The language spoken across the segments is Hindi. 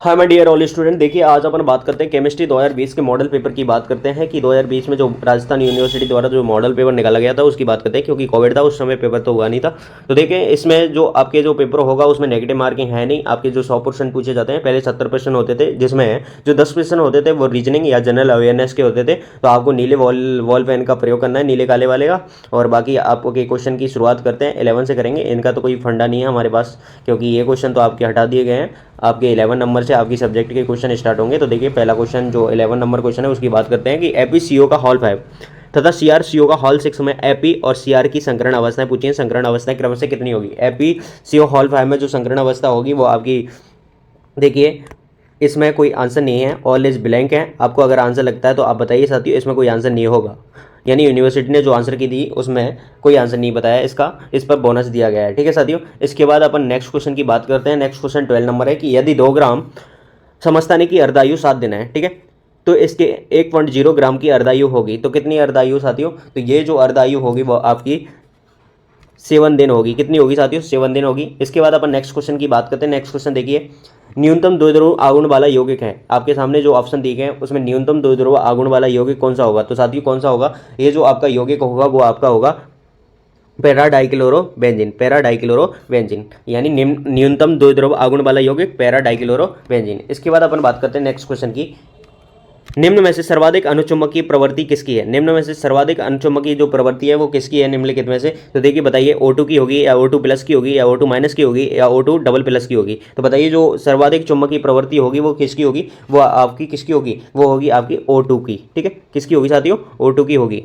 हाँ मैं डियर ऑल स्टूडेंट, देखिए आज अपन बात करते हैं केमिस्ट्री 2020 के मॉडल पेपर की बात करते हैं कि 2020 में जो राजस्थान यूनिवर्सिटी द्वारा जो मॉडल पेपर निकाला गया था उसकी बात करते हैं, क्योंकि कोविड था उस समय पेपर तो हुआ नहीं था। तो देखिए इसमें जो आपके जो पेपर होगा उसमें नेगेटिव मार्किंग है नहीं। आपके जो 100% पूछे जाते हैं, पहले 70% होते थे, जिसमें जो 10% होते थे वो रीजनिंग या जनरल अवेयरनेस के होते थे। तो आपको नीले वॉल पेन का प्रयोग करना है, नीले काले वाले का। और बाकी आपको के क्वेश्चन की शुरुआत करते हैं 11 से करेंगे। इनका तो कोई फंडा नहीं है हमारे पास, क्योंकि ये क्वेश्चन तो आपके हटा दिए गए हैं। आपके 11 नंबर से आपकी सब्जेक्ट के क्वेश्चन स्टार्ट होंगे। तो देखिए पहला क्वेश्चन जो 11 नंबर क्वेश्चन है उसकी बात करते हैं कि एपीसीओ का हॉल 5 तथा सीआरसीओ का हॉल 6 में एपी और सीआर की संकरण अवस्थाएं पूछी हैं। संकरण अवस्थाएं क्रमशः कितनी होगी? एपीसीओ हॉल 5 में जो संकरण अवस्था होगी वो आपकी, देखिए इसमें कोई आंसर नहीं है, ऑल इज ब्लैंक है। आपको अगर आंसर लगता है तो आप बताइए साथियों, इसमें कोई आंसर नहीं होगा। यानी यूनिवर्सिटी ने जो आंसर की थी उसमें कोई आंसर नहीं बताया इसका, इस पर बोनस दिया गया है। ठीक है साथियों, इसके बाद अपन नेक्स्ट क्वेश्चन की बात करते हैं। नेक्स्ट क्वेश्चन 12 नंबर है कि यदि 2 ग्राम समस्थानिक की अर्धायु 7 दिन है, ठीक है, तो इसके 1.0 ग्राम की अर्धायु होगी तो कितनी अर्धायु साथियों? तो ये जो अर्धायु होगी वो आपकी 7 दिन होगी। कितनी होगी साथियों? 7 दिन होगी। इसके बाद अपन नेक्स्ट क्वेश्चन की बात करते हैं। नेक्स्ट क्वेश्चन देखिए, न्यूनतम द्विध्रुव आघूर्ण वाला यौगिक है। आपके सामने जो ऑप्शन दिए गए हैं उसमें न्यूनतम द्विध्रुव आघूर्ण वाला यौगिक कौन सा होगा? तो साथियों कौन सा होगा? ये जो आपका यौगिक होगा वो आपका होगा पैरा डाइक्लोरोबेंजीन। पैरा डाइक्लोरोबेंजीन यानी न्यूनतम द्विध्रुव आघूर्ण वाला यौगिक पैरा डाइक्लोरोबेंजीन। इसके बाद अपन बात करते हैं नेक्स्ट क्वेश्चन की, निम्न में से सर्वाधिक अनुचुंबकीय प्रवृत्ति किसकी है? निम्न में से सर्वाधिक अनुचुंबकीय जो प्रवृत्ति है वो किसकी है निम्नलिखित में से? तो देखिए बताइए, O2 की होगी या O2 प्लस की होगी या O2 माइनस की होगी या O2 डबल प्लस की होगी? तो बताइए जो सर्वाधिक चुंबकीय प्रवृत्ति होगी वो किसकी होगी? वो आपकी किसकी होगी? वो होगी आपकी O2 की। ठीक है, किसकी होगी साथियों? O2 की होगी।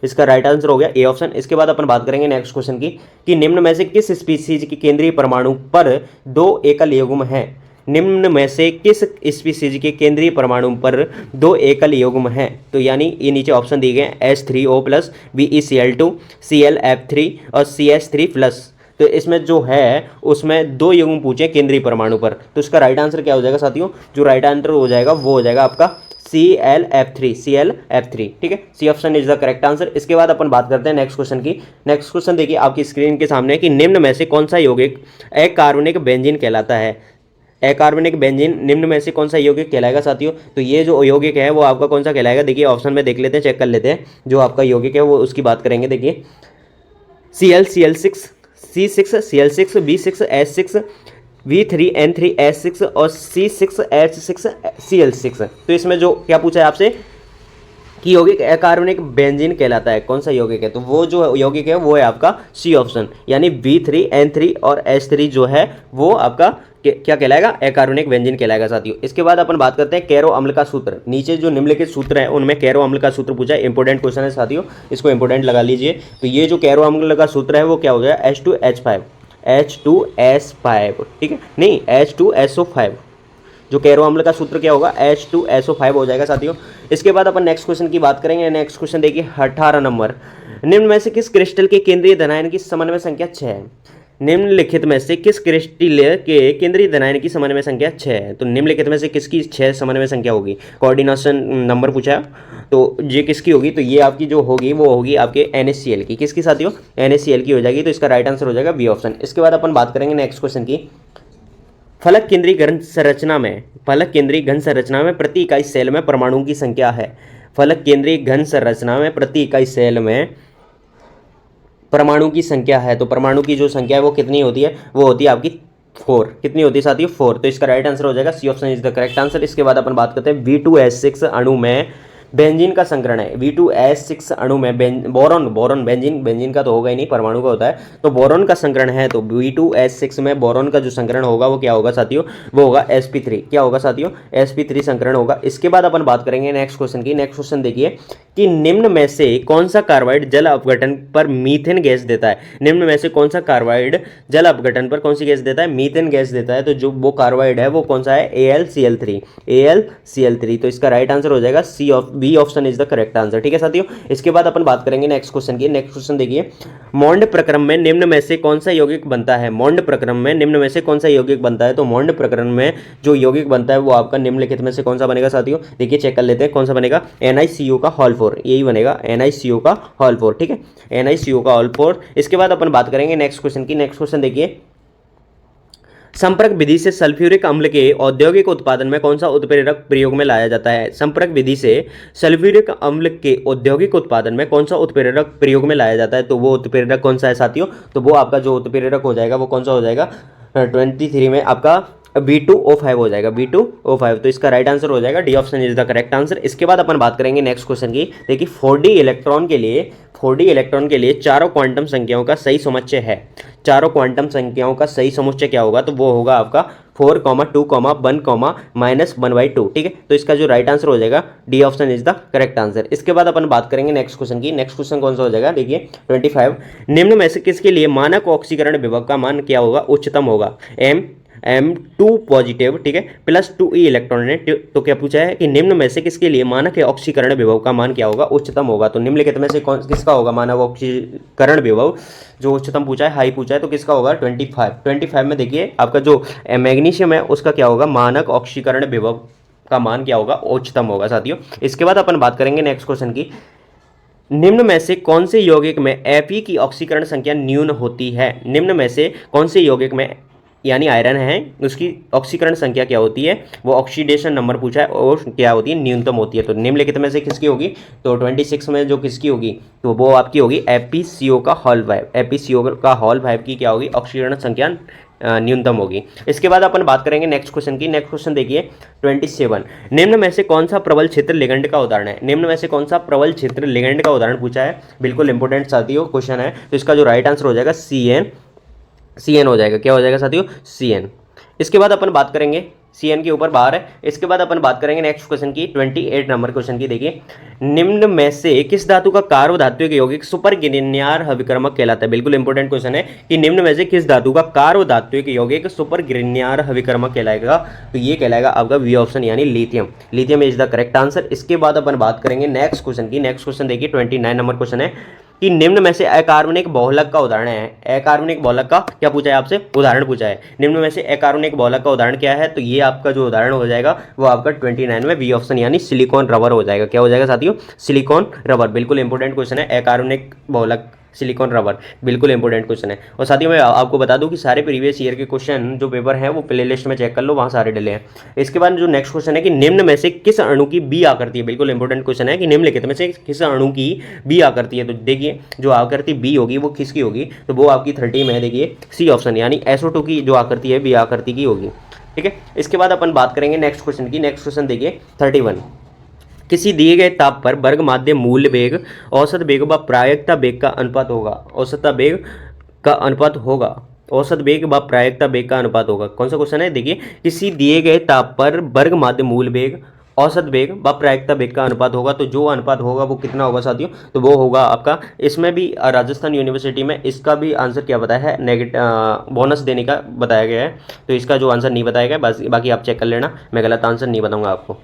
इसका राइट आंसर हो गया ए ऑप्शन। इसके बाद अपन बात करेंगे नेक्स्ट क्वेश्चन की कि निम्न में से किस स्पीसीज की केंद्रीय परमाणु पर 2 एकल युग्म है? निम्न में से किस स्पीसीज के केंद्रीय परमाणु पर 2 एकल युग्म है? तो यानी ये नीचे ऑप्शन दिए गए H3O प्लस, BeCl2, ClF3 और CH3 प्लस। तो इसमें जो है उसमें 2 युग्म पूछे केंद्रीय परमाणु पर। तो इसका राइट आंसर क्या हो जाएगा साथियों? जो राइट आंसर हो जाएगा वो हो जाएगा आपका ClF3। ठीक है, C option is the correct answer. इसके बाद अपन बात करते हैं नेक्स्ट क्वेश्चन की। नेक्स्ट क्वेश्चन देखिए आपकी स्क्रीन के सामने कि निम्न में से कौन सा यौगिक अकार्बनिक बेंजीन कहलाता है? अकार्बनिक बेंजीन निम्न में से कौन सा यौगिक कहलाएगा साथियों? तो ये जो यौगिक है वो आपका कौन सा कहलाएगा? देखिए ऑप्शन में देख लेते हैं, चेक कर लेते हैं। जो आपका यौगिक है वो उसकी बात करेंगे। देखिए Cl, C6, Cl6, B6, H6, V3N3, S6 और C6H6, Cl6। तो इसमें जो क्या पूछा है आपसे कि यौगिक अकार्बनिक बेंजीन कहलाता है, कौन सा यौगिक है? तो वो जो यौगिक है वो है आपका सी ऑप्शन, यानी V3N3 और H3 जो है वो आपका क्या कहलाएगा? अकार्बनिक बेंजीन कहलाएगा साथियों। इसके बाद अपन बात करते हैं कैरो अम्ल का सूत्र। नीचे जो निम्नलिखित सूत्र है उनमें कैरो अम्ल का सूत्र पूछा है। इंपोर्टेंट क्वेश्चन है साथियों, इसको इंपोर्टेंट लगा लीजिए। तो ये जो कैरो अम्ल का सूत्र है वो क्या हो जाएगा? H2S5। ठीक है, नहीं H2SO5। जो कैरो अम्ल का सूत्र क्या होगा? H2SO5 हो जाएगा साथियों। इसके बाद अपन नेक्स्ट क्वेश्चन की बात करेंगे। नेक्स्ट क्वेश्चन देखिए 18 नंबर, निम्न में से किस क्रिस्टल के केंद्रीय धनायन की समन्वय संख्या 6 है? निम्नलिखित में से किस क्रिस्टल के केंद्रीय धनायन की समन्वय संख्या 6 है? तो निम्नलिखित में से किसकी 6 समन्वय संख्या होगी? कोऑर्डिनेशन नंबर पूछा है, तो ये किसकी होगी? तो ये आपकी जो होगी वो होगी आपके NaCl की। किसकी साथियों? NaCl की हो जाएगी। तो इसका राइट आंसर हो जाएगा बी ऑप्शन। इसके बाद अपन बात करेंगे नेक्स्ट क्वेश्चन की, फलक केंद्रीय घन संरचना में प्रति इकाई सेल में परमाणुओं की संख्या है। फलक केंद्रीय घन संरचना में प्रति इकाई सेल में परमाणु की संख्या है। तो परमाणु की जो संख्या है वो कितनी होती है? वो होती है आपकी 4। कितनी होती है साथियों? 4। तो इसका राइट आंसर हो जाएगा C option is the correct answer. इसके बाद अपन बात करते हैं V2S6 अणु में बेंजीन का संकरण है। V2S6 अणु में बोरॉन बेंजीन का तो होगा ही नहीं, परमाणु का होता है। तो बोरॉन का संकरण है, तो V2S6 में बोरॉन का जो संकरण होगा वो क्या होगा साथियों? वो होगा sp3। क्या होगा साथियों? sp3 संकरण होगा। इसके बाद अपन बात करेंगे नेक्स्ट क्वेश्चन की। नेक्स्ट क्वेश्चन देखिए कि निम्न में से कौन सा कार्बाइड जल अपघटन पर मीथेन गैस देता है? निम्न में से कौन सा कार्बाइड जल अपघटन पर कौन सी गैस देता है? मीथेन गैस देता है। तो जो वो कार्बाइड है वो कौन सा है? AlCl3। तो इसका राइट आंसर हो जाएगा B option is the correct answer. ठीक है साथियों, इसके बाद अपन बात करेंगे नेक्स्ट क्वेश्चन की। नेक्स्ट क्वेश्चन देखिए, मॉन्ड प्रक्रम में निम्न में से कौन सा यौगिक बनता है? मॉन्ड प्रक्रम में निम्न में से कौन सा यौगिक बनता है? तो मॉन्ड प्रक्रम में जो यौगिक बनता है वो आपका निम्नलिखित में से कौन सा बनेगा साथियों? देखिए चेक कर लेते हैं कौन सा बनेगा। NiCO का हॉल 4, यही बनेगा NiCO का हॉल 4। ठीक है, NiCO का हॉल 4। इसके बाद अपन बात करेंगे नेक्स्ट क्वेश्चन की। नेक्स्ट क्वेश्चन देखिए, संपर्क विधि से सल्फ्यूरिक अम्ल के औद्योगिक उत्पादन में कौन सा उत्प्रेरक प्रयोग में लाया जाता है? संपर्क विधि से सल्फ्यूरिक अम्ल के औद्योगिक उत्पादन में कौन सा उत्प्रेरक प्रयोग में लाया जाता है? तो वो उत्प्रेरक कौन सा है साथियों? तो वो आपका जो उत्प्रेरक हो जाएगा वो कौन सा हो जाएगा? 23 में आपका B2O5 हो जाएगा, B2O5। तो इसका राइट आंसर हो जाएगा D option is the correct answer. इसके बाद अपन बात करेंगे नेक्स्ट क्वेश्चन की। देखिए 4D इलेक्ट्रॉन के लिए चारों क्वांटम संख्याओं का सही समुच्चय है। चारों क्वांटम संख्याओं का सही समुच्चय क्या होगा? तो वो होगा आपका 4, 2, 1, -1/2। ठीक है, तो इसका जो राइट आंसर हो जाएगा D option is the correct answer. इसके बाद अपन बात करेंगे नेक्स्ट क्वेश्चन की। नेक्स्ट क्वेश्चन कौन सा हो जाएगा? देखिए 25, निम्न में से किसके लिए मानक ऑक्सीकरण विभव का मान क्या होगा? उच्चतम होगा। M2 पॉजिटिव, ठीक है, +2e इलेक्ट्रॉन है। तो क्या पूछा है कि निम्न में से किसके लिए मानक ऑक्सीकरण विभव का मान क्या होगा? उच्चतम होगा। तो निम्नलिखित में से किसका होगा मानक ऑक्सीकरण विभव? जो उच्चतम पूछा है, हाई पूछा है, तो किसका होगा? 25 में देखिए आपका जो मैग्नीशियम है उसका क्या होगा? मानक ऑक्सीकरण विभव का मान क्या होगा? उच्चतम होगा साथियों। इसके बाद अपन बात करेंगे नेक्स्ट क्वेश्चन की। निम्न में से कौन से यौगिक में Fe की ऑक्सीकरण संख्या न्यून होती है? निम्न में से कौन से यौगिक में यानी आयरन है उसकी ऑक्सीकरण संख्या क्या होती है? वो ऑक्सीडेशन नंबर पूछा है और क्या होती है? न्यूनतम होती है। तो निम्नलिखित में से किसकी होगी? तो 26 में जो किसकी होगी? तो वो आपकी होगी FeCO का होल 5। FeCO का होल 5 की क्या होगी? ऑक्सीकरण संख्या न्यूनतम होगी। इसके बाद अपन बात करेंगे नेक्स्ट क्वेश्चन की। नेक्स्ट क्वेश्चन देखिए 27, निम्न में से कौन सा प्रबल क्षेत्र लिगेंड का उदाहरण है? निम्न में से कौन सा प्रबल क्षेत्र लिगेंड का उदाहरण पूछा है? बिल्कुल इंपॉर्टेंट साथियों क्वेश्चन है। तो इसका जो राइट आंसर हो जाएगा CN हो जाएगा। क्या हो जाएगा साथियों? CN। इसके बाद अपन बात करेंगे, CN के ऊपर बाहर है। इसके बाद अपन बात करेंगे नेक्स्ट क्वेश्चन की, 28 नंबर क्वेश्चन की। देखिए निम्न में से किस धातु का कार्बधात्विक यौगिक सुपर ग्रिग्नियर अभिकर्मक कहलाता है? बिल्कुल इंपॉर्टेंट क्वेश्चन है कि निम्न में से किस धातु का कार्बधात्विक यौगिक सुपर ग्रिग्नियर अभिकर्मक कहलाएगा? तो ये कहलाएगा आपका बी ऑप्शन यानी lithium. Lithium is the correct answer. इसके बाद अपन बात करेंगे नेक्स्ट क्वेश्चन की। नेक्स्ट क्वेश्चन देखिए 29 नंबर क्वेश्चन है कि निम्न में से अकार्बनिक बहुलक का उदाहरण है। अकार्बनिक बहुलक का क्या पूछा है आपसे? उदाहरण पूछा है। निम्न में से अकार्बनिक बहुलक का उदाहरण क्या है? तो ये आपका जो उदाहरण हो जाएगा वो आपका 29 में बी ऑप्शन यानी सिलिकॉन रबर हो जाएगा। क्या हो जाएगा साथियों? Silicone rubber. बिल्कुल इंपॉर्टेंट क्वेश्चन है अकार्बनिक बहुलक सिलिकॉन रबर, बिल्कुल इंपॉर्टेंट क्वेश्चन है। और साथियों मैं आपको बता दूं कि सारे प्रीवियस ईयर के क्वेश्चन जो पेपर हैं वो प्लेलिस्ट में चेक कर लो, वहाँ सारे डले हैं। इसके बाद जो नेक्स्ट क्वेश्चन है कि निम्न में से किस अणु की बी आकृति है? बिल्कुल इंपॉर्टेंट क्वेश्चन है कि निम्नलिखित में से किस अणु की बी आकृति है? तो देखिए जो आकृति बी होगी वो किसकी होगी? तो वो आपकी 30 में है। देखिए सी ऑप्शन यानी SO2 की जो आकृति है बी आकृति की होगी। ठीक है, इसके बाद अपन बात करेंगे नेक्स्ट क्वेश्चन की। नेक्स्ट क्वेश्चन देखिए 31, किसी दिए गए ताप पर वर्ग माध्य मूल वेग औसत वेग व प्रायिकता वेग का अनुपात होगा। औसत वेग का अनुपात होगा। औसत वेग व प्रायिकता वेग का अनुपात होगा। कौन सा क्वेश्चन है? देखिए किसी दिए गए ताप पर वर्ग माध्य मूल वेग औसत वेग व प्रायिकता वेग का अनुपात होगा। तो जो अनुपात होगा वो कितना होगा साथियों? तो वो होगा आपका, इसमें भी राजस्थान यूनिवर्सिटी में इसका भी आंसर क्या बताया है? नेगेटिव बोनस देने का बताया गया है। तो इसका जो आंसर नहीं बताया गया, बाकी आप चेक कर लेना, मैं गलत आंसर नहीं बताऊंगा आपको।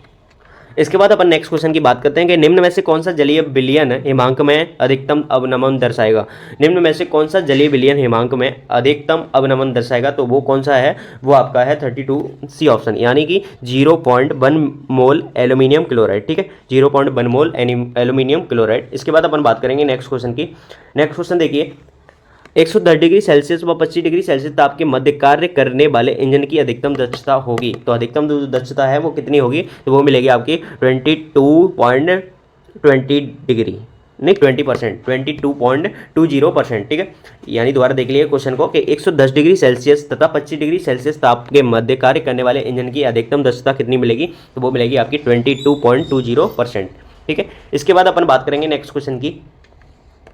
इसके बाद अपन नेक्स्ट क्वेश्चन की बात करते हैं कि निम्न में से कौन सा जलीय विलयन हिमांक में अधिकतम अवनमन दर्शाएगा? निम्न में से कौन सा जलीय विलयन हिमांक में अधिकतम अवनमन दर्शाएगा? तो वो कौन सा है? वो आपका है 32C ऑप्शन यानी कि 0.1 मोल एल्यूमिनियम क्लोराइड। ठीक है, 0.1 मोल एल्यूमिनियम क्लोराइड। इसके बाद अपन बात करेंगे नेक्स्ट क्वेश्चन की। नेक्स्ट क्वेश्चन देखिए 110 डिग्री सेल्सियस व 25 डिग्री सेल्सियस ताप के मध्य कार्य करने वाले इंजन की अधिकतम दक्षता होगी। तो अधिकतम जो दक्षता है वो कितनी होगी? तो वो मिलेगी आपकी 22.20 डिग्री, नहीं 20%, 22.20%। ठीक है, यानी दोबारा देख लीजिए क्वेश्चन को कि 110 डिग्री सेल्सियस तथा 25 डिग्री सेल्सियस ताप के मध्य कार्य करने वाले इंजन की अधिकतम दक्षता कितनी मिलेगी? तो वो मिलेगी आपकी 22.20%। ठीक है, इसके बाद अपन बात करेंगे नेक्स्ट क्वेश्चन की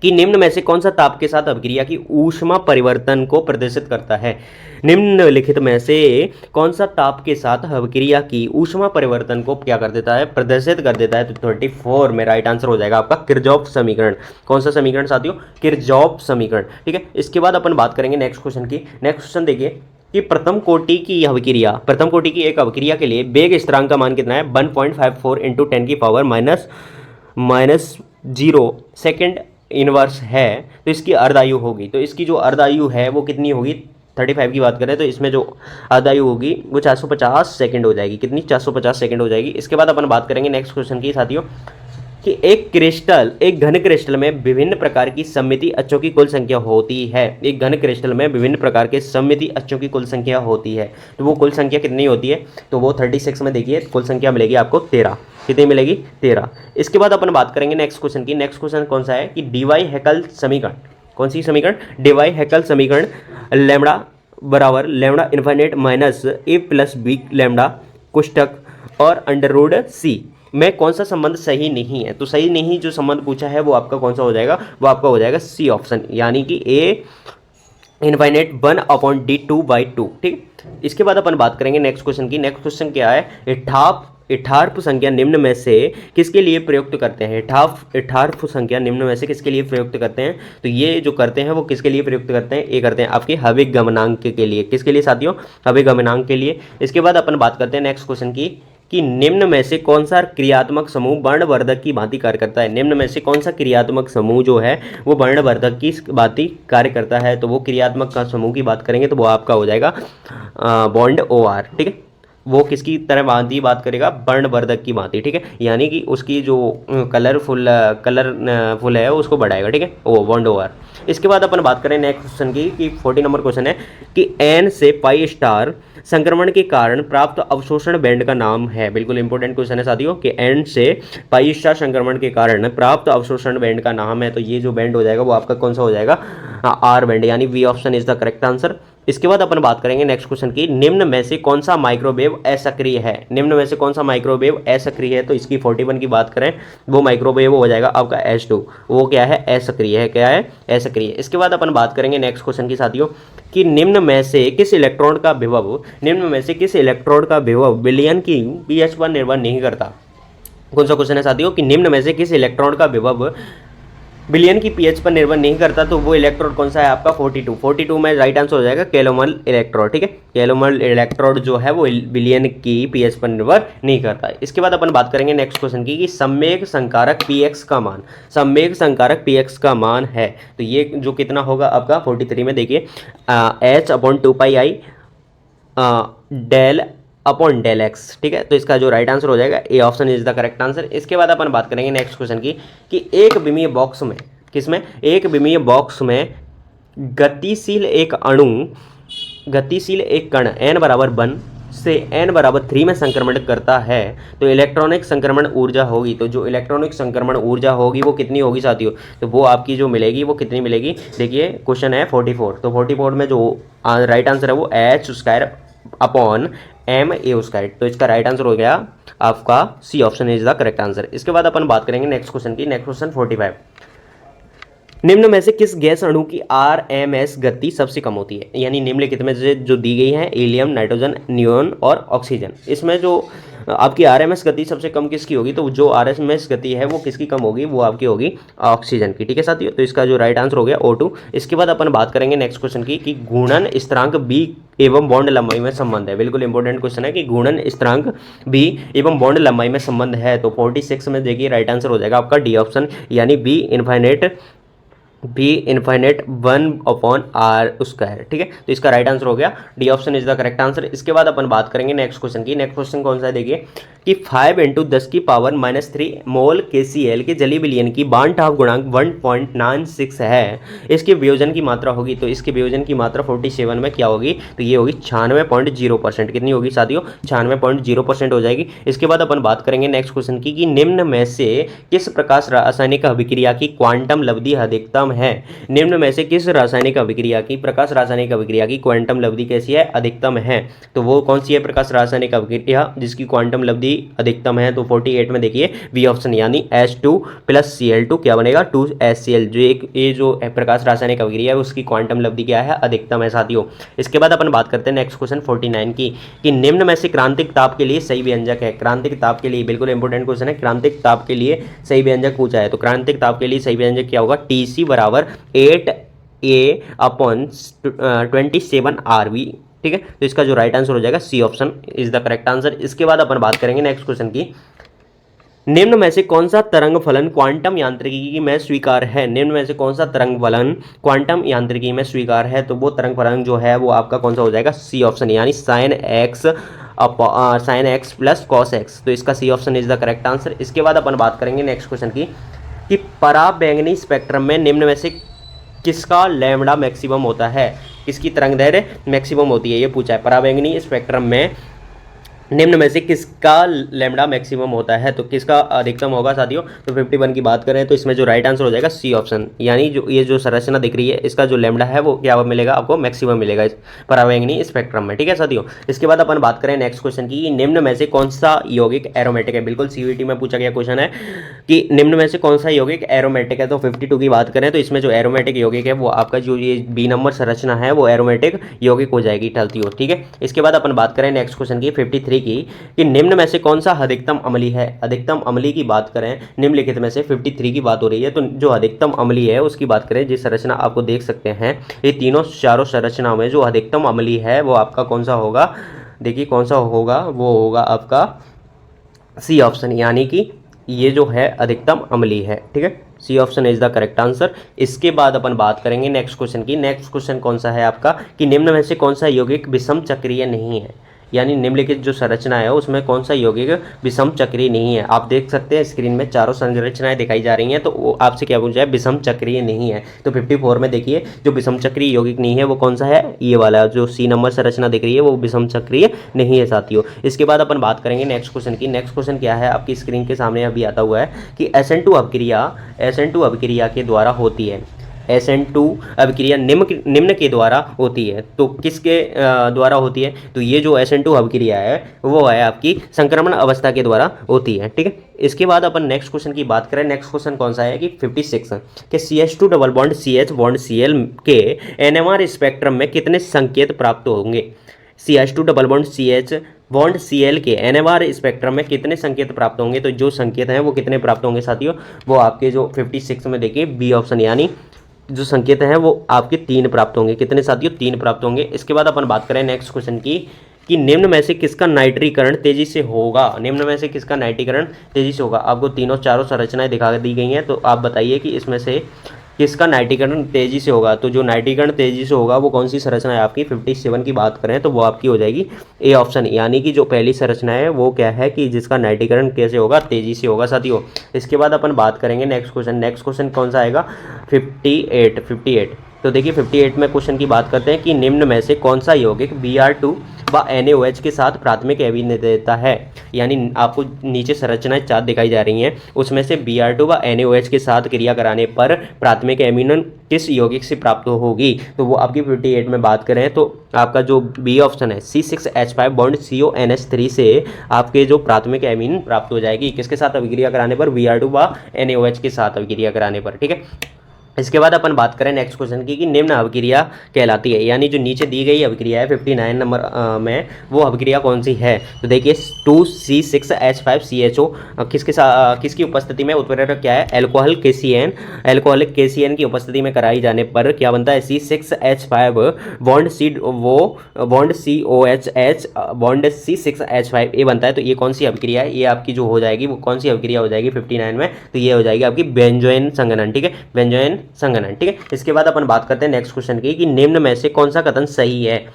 कि निम्न में से कौन सा ताप के साथ अभिक्रिया की ऊष्मा परिवर्तन को प्रदर्शित करता है? निम्नलिखित में से कौन सा ताप के साथ अभिक्रिया की ऊष्मा परिवर्तन को क्या कर देता है? प्रदर्शित कर देता है। तो 34 में राइट आंसर हो जाएगा आपका किरचॉफ समीकरण। कौन सा समीकरण साथियों? किरचॉफ समीकरण। ठीक है, इसके बाद अपन बात करेंगे नेक्स्ट क्वेश्चन की। नेक्स्ट क्वेश्चन देखिए कि प्रथम कोटि की एक अभिक्रिया के लिए वेग स्थिरांक का मान कितना है? 1.54 × 10⁻⁻0 सेकेंड इनवर्स है। तो इसकी अर्धायु होगी। तो इसकी जो अर्धायु है वो कितनी होगी? 35 की बात करें तो इसमें जो अर्धायु होगी वो 450 सेकंड हो जाएगी। कितनी? 450 सेकंड हो जाएगी। इसके बाद अपन बात करेंगे नेक्स्ट क्वेश्चन की साथियों कि एक घन क्रिस्टल में विभिन्न प्रकार की सममिति अक्षों की कुल संख्या होती है। एक घन क्रिस्टल में विभिन्न प्रकार के सममिति अक्षों की कुल संख्या होती है, तो वो कुल संख्या कितनी होती है, तो वो 36 में देखिए कुल संख्या मिलेगी आपको 13। कितनी मिलेगी, 13। इसके बाद अपन बात करेंगे नेक्स्ट क्वेश्चन की। नेक्स्ट क्वेश्चन कौन सा है कि डीवाई हैकल समीकरण, कौन सी समीकरण, डीवाई हैकल समीकरण लैम्बडा बराबर लैम्बडा इन्फिनिट माइनस ए प्लस बी लैम्बडा कोष्टक और अंडर रूट सी में कौन सा संबंध सही नहीं है। तो सही नहीं जो संबंध पूछा है वो आपका कौन सा हो जाएगा, वो आपका हो जाएगा सी ऑप्शन, यानी कि ए इन्फाइनेट 1/d2/2। ठीक। इसके बाद अपन बात करेंगे नेक्स्ट क्वेश्चन की। नेक्स्ट क्वेश्चन क्या है, इठार्फ संख्या निम्न में से किसके लिए प्रयुक्त करते हैं। इठार्फ संख्या निम्न में से किसके लिए प्रयुक्त करते हैं, तो ये जो करते हैं वो किसके लिए प्रयुक्त करते हैं, ये करते हैं आपके हविक गमनांक के लिए। किसके लिए साथियों, हविक गमनांक के लिए। इसके बाद अपन बात करते हैं नेक्स्ट क्वेश्चन की कि निम्न में से कौन सा क्रियात्मक समूह वर्णवर्धक की भांति कार्य करता है। निम्न में से कौन सा क्रियात्मक समूह जो है वो वर्णवर्धक की भांति कार्य करता है, तो वो क्रियात्मक का समूह की बात करेंगे तो वो आपका हो जाएगा बॉन्ड OR। ठीक है, वो किसकी तरह भांति बात करेगा, वर्णवर्धक की भांति। ठीक है, यानी कि उसकी जो कलरफुल है उसको बढ़ाएगा। ठीक है, वो बॉन्ड OR। इसके बाद अपन बात करें नेक्स्ट क्वेश्चन की कि 40 नंबर क्वेश्चन है कि N से पाई स्टार संक्रमण के कारण प्राप्त अवशोषण बैंड का नाम है। बिल्कुल इंपॉर्टेंट क्वेश्चन है साथियों कि N से पाई स्टार संक्रमण के कारण प्राप्त अवशोषण बैंड का नाम है, तो ये जो बैंड हो जाएगा वो आपका कौन सा हो जाएगा, R बैंड, यानी V option is the correct answer. इसके बाद अपन बात करेंगे नेक्स्ट क्वेश्चन की, निम्न में से कौन सा माइक्रोवेव असक्रिय है। निम्न में से कौन सा माइक्रोवेव असक्रिय है, तो इसकी 41 की बात करें वो माइक्रोवेव हो जाएगा आपका H2, वो क्या है, असक्रिय है। क्या है, असक्रिय। इसके बाद अपन बात करेंगे नेक्स्ट क्वेश्चन की साथियों कि निम्न में से किस इलेक्ट्रॉन का विभव विलयन की pH पर निर्भर नहीं करता। कौन सा क्वेश्चन है साथियों कि निम्न में से किस इलेक्ट्रॉन का विभव विलयन की pH पर निर्भर नहीं करता, तो वो इलेक्ट्रोड कौन सा है आपका 42 में राइट आंसर हो जाएगा कैलोमल इलेक्ट्रोड। ठीक है, कैलोमल इलेक्ट्रोड जो है वो विलयन की pH पर निर्भर नहीं करता। इसके बाद अपन बात करेंगे नेक्स्ट क्वेश्चन की कि सम्वेग संकारक px का मान है, तो ये जो कितना होगा आपका 43 में देखिए H/2πi del upon del x. ठीक है, तो इसका जो राइट आंसर हो जाएगा A option is the correct answer. इसके बाद अपन बात करेंगे नेक्स्ट क्वेश्चन की कि एक विमीय बॉक्स में, किसमें, एक विमीय बॉक्स में गतिशील एक कण n बराबर 1 से n बराबर 3 में संक्रमण करता है, तो इलेक्ट्रॉनिक संक्रमण ऊर्जा होगी, तो जो इलेक्ट्रॉनिक संक्रमण ऊर्जा होगी वो कितनी होगी साथियों, तो वो आपकी जो मिलेगी वो कितनी मिलेगी। देखिए क्वेश्चन है 44, तो 44 में जो राइट आंसर है वो h² अपॉन ma², तो इसका राइट आंसर हो गया आपका C option is the correct answer. इसके बाद अपन बात करेंगे नेक्स्ट क्वेश्चन की। नेक्स्ट क्वेश्चन 45, निम्न में से किस गैस अणु की RMS गति सबसे कम होती है, यानी निम्नलिखित में से जो दी गई है हीलियम, नाइट्रोजन, नियोन और ऑक्सीजन, इसमें जो आपकी RMS गति सबसे कम किसकी होगी, तो जो RMS गति है वो किसकी कम होगी, वो आपकी होगी ऑक्सीजन की। ठीक है साथियों, तो इसका जो राइट आंसर हो गया O2। इसके बाद अपन बात करेंगे नेक्स्ट क्वेश्चन की कि घूर्णन स्थिरांक B एवं बॉन्ड लंबाई में संबंध है। बिल्कुल इंपॉर्टेंट क्वेश्चन है कि घूर्णन स्थिरांक B एवं बॉन्ड लंबाई में संबंध है, तो 46 में देखिए राइट आंसर हो जाएगा आपका डी ऑप्शन, यानी B इन्फाइनेट 1/r²। ठीक है, तो इसका राइट आंसर हो गया D option is the correct answer. इसके बाद अपन बात करेंगे नेक्स्ट क्वेश्चन की। नेक्स्ट क्वेश्चन कौन सा है देखिए कि 5 × 10⁻³ मोल KCl के जलीय विलयन की बांड-ठाव गुणांक 1.96 है, इसके वियोजन की मात्रा होगी, तो इसके वियोजन की मात्रा 47 में क्या होगी, तो ये होगी 96.0%। कितनी होगी साथियों, 96.0% हो जाएगी। इसके बाद अपन बात करेंगे नेक्स्ट क्वेश्चन की कि निम्न में से किस प्रकाश रासायनिक अभिक्रिया की क्वांटम लब्धि अधिकतम है। निम्न में से किस रासायनिक अभिक्रिया की, प्रकाश रासायनिक अभिक्रिया की क्वांटम लब्धि कैसी है, अधिकतम है, तो वो कौन सी है प्रकाश रासायनिक अभिक्रिया जिसकी क्वांटम लब्धि अधिकतम है, तो 48 में देखिए बी ऑप्शन, यानी H2 + Cl2 क्या बनेगा 2HCl, जो ये जो प्रकाश रासायनिक अभिक्रिया है उसकी क्वांटम लब्धि क्या है, अधिकतम है साथियों। इसके बाद अपन बात करते हैं नेक्स्ट क्वेश्चन 49 की कि निम्न में से क्रांतिक ताप के लिए सही व्यंजक है। क्रांतिक ताप के लिए बिल्कुल इंपॉर्टेंट क्वेश्चन है, क्रांतिक ताप के लिए सही व्यंजक पूछा है, तो क्रांतिक ताप के लिए सही व्यंजक क्या होगा, TC बराबर 8A/27RV। ठीक है, तो इसका जो राइट आंसर हो जाएगा C option is the correct answer. इसके बाद अपन बात करेंगे नेक्स्ट क्वेश्चन की, निम्न में से कौन सा तरंग फलन क्वांटम यांत्रिकी में स्वीकार है। निम्न में से कौन सा तरंग फलन क्वांटम यांत्रिकी में स्वीकार है, तो वो तरंग फलन जो है वो आपका कौन सा हो जाएगा, सी ऑप्शन, यानी sin x sine x plus cos x. तो इसका C option is the correct answer. इसके बाद अपन बात करेंगे नेक्स्ट क्वेश्चन की कि पराबैंगनी स्पेक्ट्रम में निम्न में से किसका लैम्बडा मैक्सिमम होता है, किसकी तरंगदैर्घ्य मैक्सिमम होती है, ये पूछा है। पराबैंगनी स्पेक्ट्रम में निम्न में से किसका लैम्बडा मैक्सिमम होता है, तो किसका अधिकतम होगा साथियों। तो 51 की बात करें तो इसमें जो राइट आंसर हो जाएगा सी ऑप्शन, यानी जो ये जो संरचना दिख रही है इसका जो लैम्बडा है वो क्या मिलेगा आपको, मैक्सिमम मिलेगा इस पराबैंगनी स्पेक्ट्रम में। ठीक है साथियों। इसके बाद अपन बात करें नेक्स्ट क्वेश्चन की, निम्न में से कौन सा यौगिक एरोमेटिक है। बिल्कुल सीयूईटी में पूछा गया क्वेश्चन है कि निम्न में से कौन सा यौगिक एरोमेटिक है। तो 52 की बात करें तो इसमें जो एरोमेटिक यौगिक है वो आपका जो ये बी नंबर संरचना है वो एरोमेटिक यौगिक हो जाएगी टलती हो। ठीक है। इसके बाद अपन बात करें नेक्स्ट क्वेश्चन की 53 की कि निम्न में से कौन सा अधिकतम अम्ली है। अधिकतम अम्ली की बात करें निम्नलिखित में से 53 की बात हो रही है, तो जो अधिकतम अम्ली है उसकी बात करें, जिस संरचना आपको देख सकते हैं ये तीनों चारों संरचनाओं में जो अधिकतम अम्ली है वो आपका कौन सा होगा, देखिए कौन सा होगा, वो होगा आपका सी ऑप्शन, यानी कि ये जो है अधिकतम अम्ली है। ठीक है, C option is the correct answer. इसके बाद अपन बात करेंगे नेक्स्ट क्वेश्चन की। नेक्स्ट क्वेश्चन कौन सा है आपका कि निम्न में से कौन सा यौगिक विषम चक्रीय नहीं है, यानी निम्नलिखित जो संरचना है उसमें कौन सा यौगिक विषम चक्रीय नहीं है। आप देख सकते हैं स्क्रीन में चारों संरचनाएं दिखाई जा रही हैं, तो वो आपसे क्या पूछा है, विषम चक्रीय नहीं है। तो 54 में देखिए जो विषम चक्रीय यौगिक नहीं है वो कौन सा है, ये वाला जो सी नंबर संरचना दिख रही है वो विषम चक्रीय नहीं है साथियों। इसके बाद अपन बात करेंगे नेक्स्ट क्वेश्चन की। नेक्स्ट क्वेश्चन क्या है आपकी स्क्रीन के सामने अभी आता हुआ है कि SN2 अभिक्रिया के द्वारा होती है। SN2 अभिक्रिया निम्न के द्वारा होती है, तो किसके द्वारा होती है, तो ये जो SN2 अभिक्रिया है वो है आपकी संक्रमण अवस्था के द्वारा होती है। ठीक है। इसके बाद अपन नेक्स्ट क्वेश्चन की बात करें। नेक्स्ट क्वेश्चन कौन सा है कि 56 कि CH2 double bond CH bond Cl के NMR स्पेक्ट्रम में कितने संकेत प्राप्त होंगे। CH2 double bond CH bond Cl के NMR स्पेक्ट्रम में कितने संकेत प्राप्त होंगे, तो जो संकेत हैं वो कितने प्राप्त होंगे साथियों, वो आपके जो 56 में देखिए बी ऑप्शन, यानी जो संकेत हैं वो आपके 3 प्राप्त होंगे। कितने साथियों, 3 प्राप्त होंगे। इसके बाद अपन बात करें नेक्स्ट क्वेश्चन की कि निम्न में से किसका नाइट्रीकरण तेजी से होगा। निम्न में से किसका नाइट्रीकरण तेजी से होगा। आपको तीनों चारों संरचनाएं दिखा दी गई हैं, तो आप बताइए कि इसमें से किसका नाइट्रीकरण तेजी से होगा। तो जो नाइट्रीकरण तेजी से होगा वो कौन सी संरचना है आपकी, 57 की बात करें तो वो आपकी हो जाएगी ए ऑप्शन, यानी कि जो पहली संरचना है वो क्या है कि जिसका नाइट्रीकरण कैसे होगा, तेजी से होगा साथियों। इसके बाद अपन बात करेंगे नेक्स्ट क्वेश्चन। नेक्स्ट क्वेश्चन कौन सा आएगा, 58। तो देखिए 58 में क्वेश्चन की बात करते हैं कि निम्न में से कौन सा यौगिक Br2 व NaOH के साथ प्राथमिक अभिनेता है, यानी आपको नीचे संरचनाएं 4 दिखाई जा रही हैं, उसमें से Br2 व NaOH के साथ क्रिया कराने पर प्राथमिक एमिनन किस यौगिक से प्राप्त होगी। तो वो आपकी 58 में बात करें तो आपका जो बी ऑप्शन है C6H5 बॉन्ड CONH3 से आपके जो प्राथमिक एमिन प्राप्त हो जाएगी, किसके साथ अभिक्रिया कराने पर, Br2 व NaOH के साथ अभिक्रिया कराने पर। ठीक है। इसके बाद अपन बात करें नेक्स्ट क्वेश्चन की कि निम्न अभिक्रिया कहलाती है, यानी जो नीचे दी गई अभिक्रिया है 59 नंबर में वो अभिक्रिया कौन सी है। तो देखिए 2C6H5CHO किसकी उपस्थिति में उत्प्रेरक क्या है, अल्कोहल एल्कोहलिक KCN की उपस्थिति में कराई जाने पर क्या बनता है, C6H5 bond COHH bond C6H5 ये बनता है। तो ये कौन सी अभिक्रिया है, ये आपकी जो हो जाएगी वो कौन सी अभिक्रिया हो जाएगी 59 में, तो ये हो जाएगी आपकी बेंजोइन संघनन। ठीक है, बेंजोइन संघनन। ठीक है। इसके बाद अपन बात करते हैं नेक्स्ट क्वेश्चन की कि निम्न में से कौन सा कथन सही है।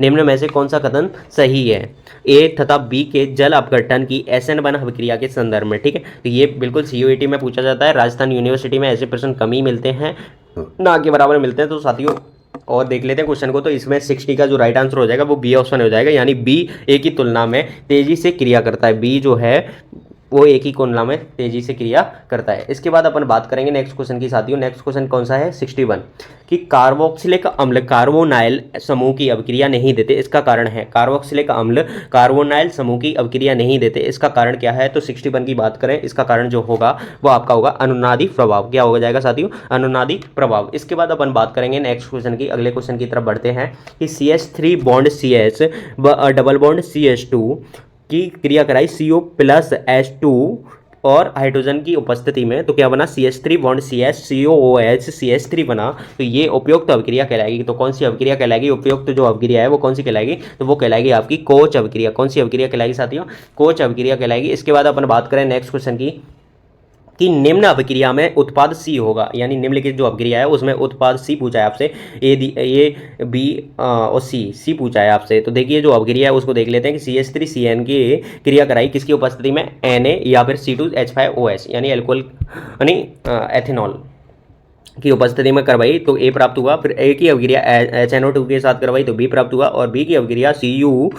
निम्न में से कौन सा कथन सही है, ए तथा बी के जल अपघटन की SN1 अभिक्रिया के संदर्भ में। ठीक है। तो ये बिल्कुल CUET में पूछा जाता है, राजस्थान यूनिवर्सिटी में ऐसे प्रश्न कम ही मिलते हैं, ना के बराबर मिलते हैं। तो साथियों और देख लेते हैं क्वेश्चन को। तो इसमें 60 का जो राइट आंसर हो जाएगा वो बी ऑप्शन हो जाएगा, यानी बी ए की तुलना में तेजी से क्रिया करता है। बी जो है वो एक ही तुलना में तेजी से क्रिया करता है। इसके बाद अपन बात करेंगे नेक्स्ट क्वेश्चन की साथियों। नेक्स्ट क्वेश्चन कौन सा है, 61 कि कार्बोक्सिलिक अम्ल कार्बोनाइल समूह की अभिक्रिया नहीं देते, इसका कारण है। कार्बोक्सिलिक अम्ल कार्बोनाइल समूह की अभिक्रिया नहीं देते, इसका कारण क्या है। तो 61 की बात करें, इसका कारण जो होगा वो आपका होगा अनुनादी प्रभाव। क्या हो जाएगा साथियों, अनुनादी प्रभाव। इसके बाद अपन बात करेंगे नेक्स्ट क्वेश्चन की, अगले क्वेश्चन की तरफ बढ़ते हैं कि CH3 bond CH double bond CH2 की क्रिया कराई CO+H2 और हाइड्रोजन की उपस्थिति में, तो क्या बना, CH3 bond CH COOH CH3 बना। तो ये उपयुक्त अभिक्रिया कहलाएगी। तो कौन सी अभिक्रिया कहलाएगी, उपयुक्त जो अभिक्रिया है वो कौन सी कहलाएगी, तो वो कहलाएगी आपकी कोच अभिक्रिया। कौन सी अभिक्रिया कहलाएगी साथियों, कोच अभिक्रिया कहलाएगी। इसके बाद अपन बात करें नेक्स्ट क्वेश्चन की कि निम्न अभिक्रिया में उत्पाद सी होगा, यानी निम्नलिखित जो अभिक्रिया है उसमें उत्पाद सी पूछा है आपसे, ए बी और सी पूछा है आपसे। तो देखिए जो अभिक्रिया है उसको देख लेते हैं कि CH3CN की क्रिया कराई किसकी उपस्थिति में, Na या फिर C2H5OH यानी एल्कोहल यानी एथेनॉल की उपस्थिति में करवाई तो ए प्राप्त हुआ। फिर ए की अभिक्रिया HNO2 के साथ करवाई तो बी प्राप्त हुआ, और बी की अभिक्रिया सी यू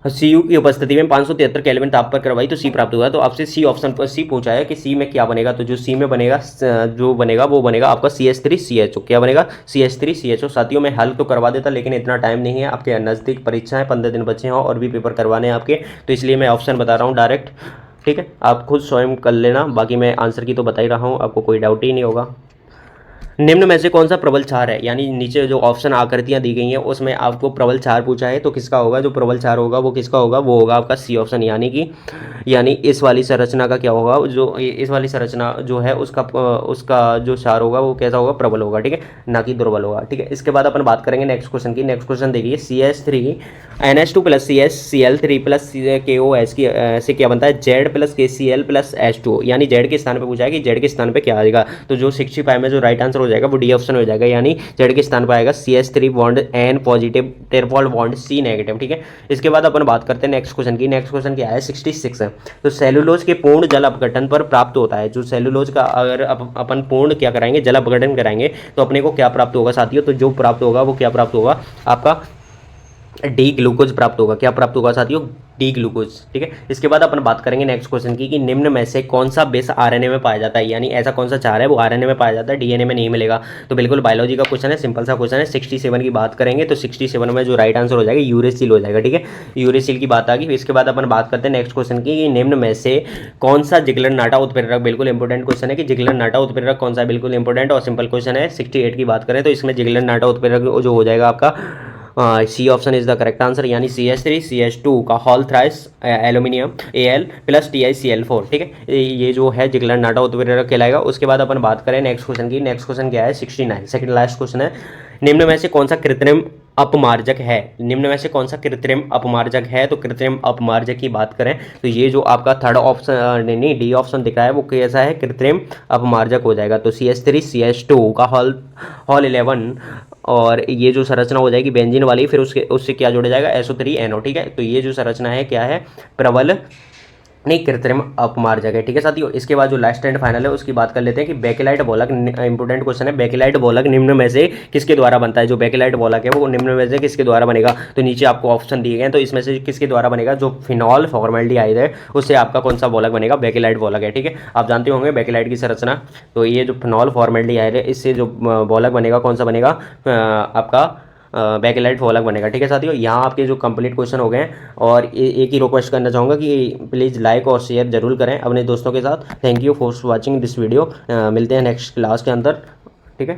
की उपस्थिति में 573 केल्विन ताप पर करवाई तो सी प्राप्त हुआ। तो आपसे सी ऑप्शन पर सी पूछा है कि सी में क्या बनेगा, तो जो सी में बनेगा जो बनेगा वो बनेगा आपका CH3CHO। क्या बनेगा, CH3CHO। साथियों मैं हल तो करवा देता लेकिन इतना टाइम नहीं है, आपके नज़दीक परीक्षा है, 15 दिन बचे हैं और भी पेपर करवाने हैं आपके, तो इसलिए मैं ऑप्शन बता रहा हूँ डायरेक्ट। ठीक है, आप खुद स्वयं कर लेना, बाकी मैं आंसर की तो बता ही रहा हूँ, आपको कोई डाउट ही नहीं होगा। निम्न में से कौन सा प्रबल क्षार है, यानी नीचे जो ऑप्शन आकृतियां दी गई हैं उसमें आपको प्रबल क्षार पूछा है तो किसका होगा, जो प्रबल क्षार होगा वो किसका होगा, वो होगा आपका सी ऑप्शन, यानी इस वाली संरचना का क्या होगा, जो इस वाली संरचना जो है उसका जो क्षार होगा वो कैसा होगा, प्रबल होगा। ठीक है, ना कि दुर्बल होगा। ठीक है, इसके बाद अपन बात करेंगे नेक्स्ट क्वेश्चन की। नेक्स्ट क्वेश्चन देखिए, CH3NH2 + CH Cl + KOH की से क्या बनता है, Z + KCl + H2, यानी Z के स्थान पे पूछा है कि Z के स्थान पे क्या आएगा, तो जो 65 में जो राइट आंसर हो जाएगा वो डी ऑप्शन हो जाएगा, यानी Z के स्थान पर आएगा CH3 बॉन्ड N पॉजिटिव, टेरपॉल बॉन्ड C नेगेटिव। ठीक है, इसके बाद अपन बात करते हैं नेक्स्ट क्वेश्चन की। नेक्स्ट क्वेश्चन क्या है, 66 है। तो सेलुलोज के पूर्ण जल अपघटन पर प्राप्त होता है, जो सेलुलोज का अगर अपन पूर्ण क्या कराएंगे, जल अपघटन कराएंगे तो अपने को क्या प्राप्त होगा साथियों, तो जो प्राप्त होगा वो क्या प्राप्त होगा, आपका डी ग्लूकोज प्राप्त होगा। क्या प्राप्त होगा साथियों, डी ग्लूकोज। ठीक है, इसके बाद अपन बात करेंगे नेक्स्ट क्वेश्चन की कि निम्न में से कौन सा बेस आरएनए में पाया जाता है, यानी ऐसा कौन सा क्षार है वो आरएनए में पाया जाता है, डीएनए में नहीं मिलेगा। तो बिल्कुल बायोलॉजी का क्वेश्चन है, सिंपल सा क्वेश्चन है। 67 की बात करेंगे तो 67 में जो राइट आंसर हो जाएगा यूरेसिल हो जाएगा। ठीक है, यूरेसिल की बात आ गई। इसके बाद अपन बात करते हैं नेक्स्ट क्वेश्चन की कि निम्न में से कौन सा जिगलर नाटा उत्प्रेरक, बिल्कुल इंपॉर्टेंट क्वेश्चन है कि जिगलर नाटा उत्प्रेरक कौन सा है, बिल्कुल इंपॉर्टेंट और सिंपल क्वेश्चन है। 68 की बात करें तो इसमें जिगलर नाटा उत्प्रेरक जो हो जाएगा आपका C option is the correct answer, यानी CH3CH2 का whole thrice aluminium Al + TiCl4। ठीक है, ये जो है जिगलर नाटा उत्प्रेरक कहलाएगा। उसके बाद अपन बात करें नेक्स्ट क्वेश्चन की। नेक्स्ट क्वेश्चन क्या है, 69, सेकंड लास्ट क्वेश्चन है। निम्न में से कौन सा कृत्रिम अपमार्जक है, निम्न में से कौन सा कृत्रिम अपमार्जक है, तो कृत्रिम अपमार्जक की बात करें तो ये जो आपका थर्ड ऑप्शन नहीं डी ऑप्शन दिख रहा है वो कैसा है, कृत्रिम अपमार्जक हो जाएगा। तो CH3CH2 का होल 11 और ये जो संरचना हो जाएगी बेंजीन वाली, फिर उससे क्या जोड़ा जाएगा, SO3NO। ठीक है, तो ये जो संरचना है क्या है, प्रबल नहीं कृत्रिम अपमार्जक है। ठीक है साथियों, इसके बाद जो लास्ट एंड फाइनल है उसकी बात कर लेते हैं कि बेकेलाइट बोलक, इंपोर्टेंट क्वेश्चन है, बेकेलाइट बोलक निम्न में से किसके द्वारा बनता है, जो बेकेलाइट बोलक है वो निम्न में से किसके द्वारा बनेगा, तो नीचे आपको ऑप्शन दिए गए हैं, तो इसमें से किसके द्वारा बनेगा, जो फिनॉल फॉर्मेल्डिहाइड है उससे आपका कौन सा बोलक बनेगा, बेकेलाइट बोलक है। ठीक है, आप जानते होंगे बेकेलाइट की संरचना, तो ये जो फिनॉल फॉर्मेल्डिहाइड है इससे जो बोलक बनेगा कौन सा बनेगा, आपका बैकलाइट बोलक बनेगा। ठीक है साथियों, यहाँ आपके जो कंप्लीट क्वेश्चन हो गए हैं, और एक ही रिक्वेस्ट करना चाहूँगा कि प्लीज़ लाइक और शेयर जरूर करें अपने दोस्तों के साथ। Thank you for watching this video, मिलते हैं नेक्स्ट क्लास के अंदर। ठीक है।